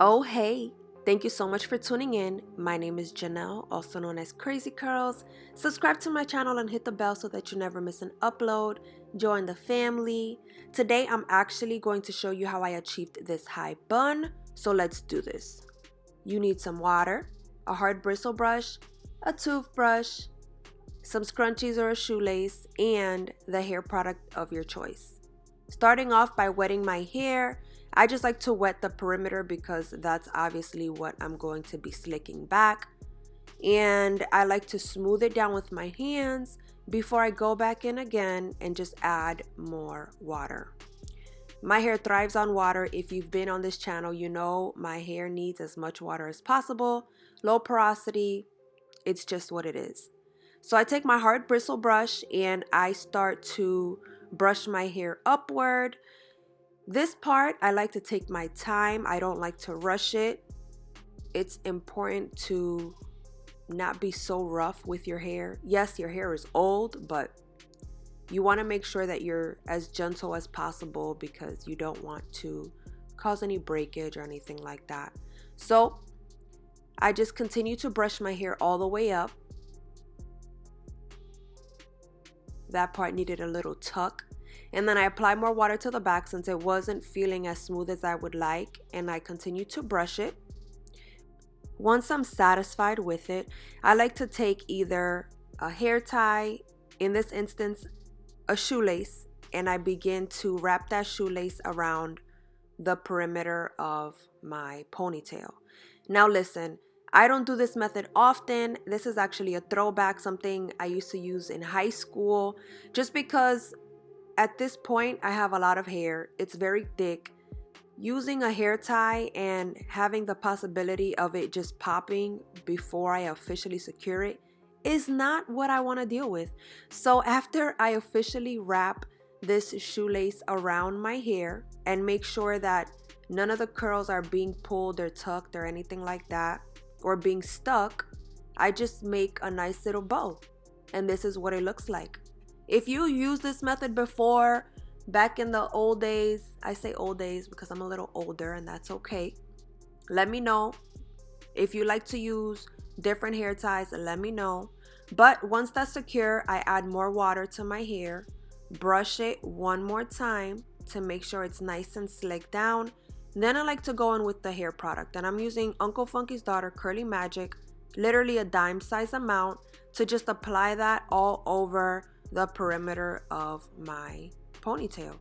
Oh, hey! Thank you so much for tuning in. My name is Janelle, also known as KraziiCurls. Subscribe to my channel and hit the bell so that you never miss an upload. Join the family. Today, I'm actually going to show you how I achieved this high bun. So let's do this. You need some water, a hard bristle brush, a toothbrush, some scrunchies or a shoelace, and the hair product of your choice. Starting off by wetting my hair, I just like to wet the perimeter because that's obviously what I'm going to be slicking back. And I like to smooth it down with my hands before I go back in again and just add more water. My hair thrives on water. If you've been on this channel, you know my hair needs as much water as possible. Low porosity, it's just what it is. So I take my hard bristle brush and I start to brush my hair upward. This part, I like to take my time. I don't like to rush it. It's important to not be so rough with your hair. Yes, your hair is old, but you want to make sure that you're as gentle as possible because you don't want to cause any breakage or anything like that. So I just continue to brush my hair all the way up. That part needed a little tuck. And then I apply more water to the back since it wasn't feeling as smooth as I would like. And I continue to brush it. Once I'm satisfied with it, I like to take either a hair tie, in this instance, a shoelace, and I begin to wrap that shoelace around the perimeter of my ponytail. Now listen, I don't do this method often. This is actually a throwback, something I used to use in high school, just because at this point I have a lot of hair. It's very thick. Using a hair tie and having the possibility of it just popping before I officially secure it is not what I want to deal with. So after I officially wrap this shoelace around my hair and make sure that none of the curls are being pulled or tucked or anything like that or being stuck, I just make a nice little bow. And this is what it looks like. If you used this method before, back in the old days, I say old days because I'm a little older and that's okay. Let me know. If you like to use different hair ties, let me know. But once that's secure, I add more water to my hair, brush it one more time to make sure it's nice and slicked down. Then I like to go in with the hair product, and I'm using Uncle Funky's Daughter Curly Magic, literally a dime size amount, to just apply that all over the perimeter of my ponytail.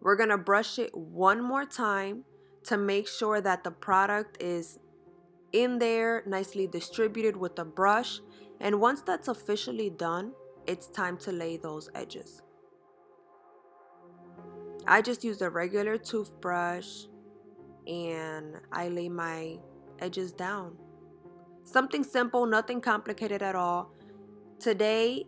We're gonna brush it one more time to make sure that the product is in there, nicely distributed with the brush. And once that's officially done, it's time to lay those edges. I just use a regular toothbrush and I lay my edges down. Something simple, nothing complicated at all. Today,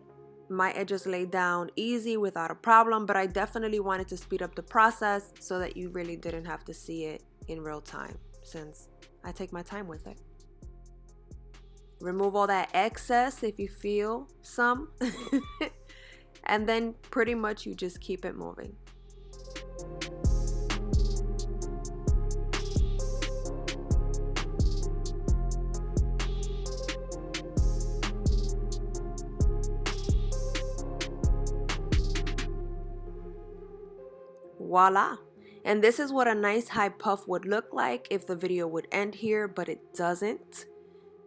my edges lay down easy without a problem, but I definitely wanted to speed up the process so that you really didn't have to see it in real time since I take my time with it. Remove all that excess if you feel some. And then pretty much you just keep it moving. Voila. And this is what a nice high puff would look like if the video would end here, but it doesn't.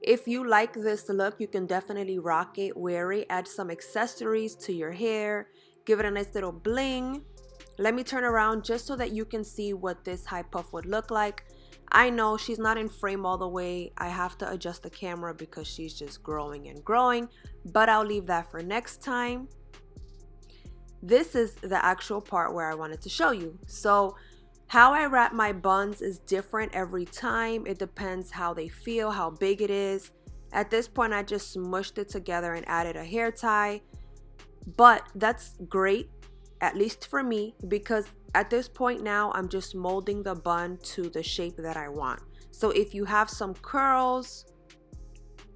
If you like this look, you can definitely rock it, wear it, add some accessories to your hair, give it a nice little bling. Let me turn around just so that you can see what this high puff would look like. I know she's not in frame all the way. I have to adjust the camera because she's just growing and growing, but I'll leave that for next time. This is the actual part where I wanted to show you. So how I wrap my buns is different every time. It depends how they feel, how big it is. At this point, I just smushed it together and added a hair tie. But that's great, at least for me, because at this point now, I'm just molding the bun to the shape that I want. So if you have some curls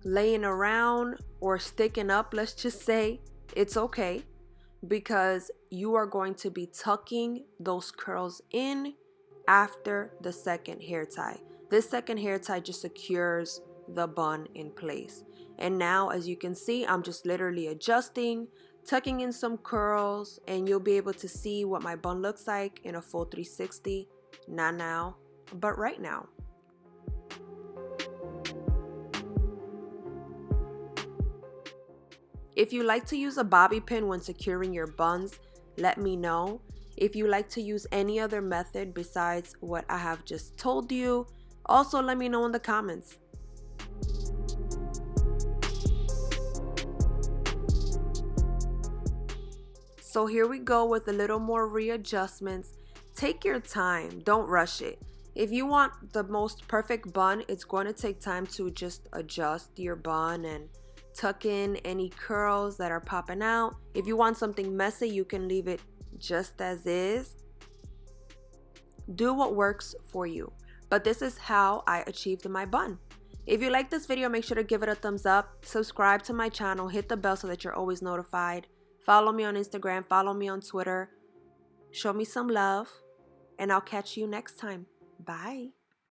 laying around or sticking up, let's just say, it's okay, because you are going to be tucking those curls in after the second hair tie. This second hair tie just secures the bun in place. And now, as you can see, I'm just literally adjusting, tucking in some curls, and you'll be able to see what my bun looks like in a full 360. Not now, but right now. If you like to use a bobby pin when securing your buns, let me know. If you like to use any other method besides what I have just told you, also let me know in the comments. So here we go with a little more readjustments. Take your time, don't rush it. If you want the most perfect bun, it's going to take time to just adjust your bun and tuck in any curls that are popping out. If you want something messy, you can leave it just as is. Do what works for you. But this is how I achieved my bun. If you like this video, make sure to give it a thumbs up, subscribe to my channel, hit the bell so that you're always notified. Follow me on Instagram, follow me on Twitter. Show me some love, and I'll catch you next time. Bye.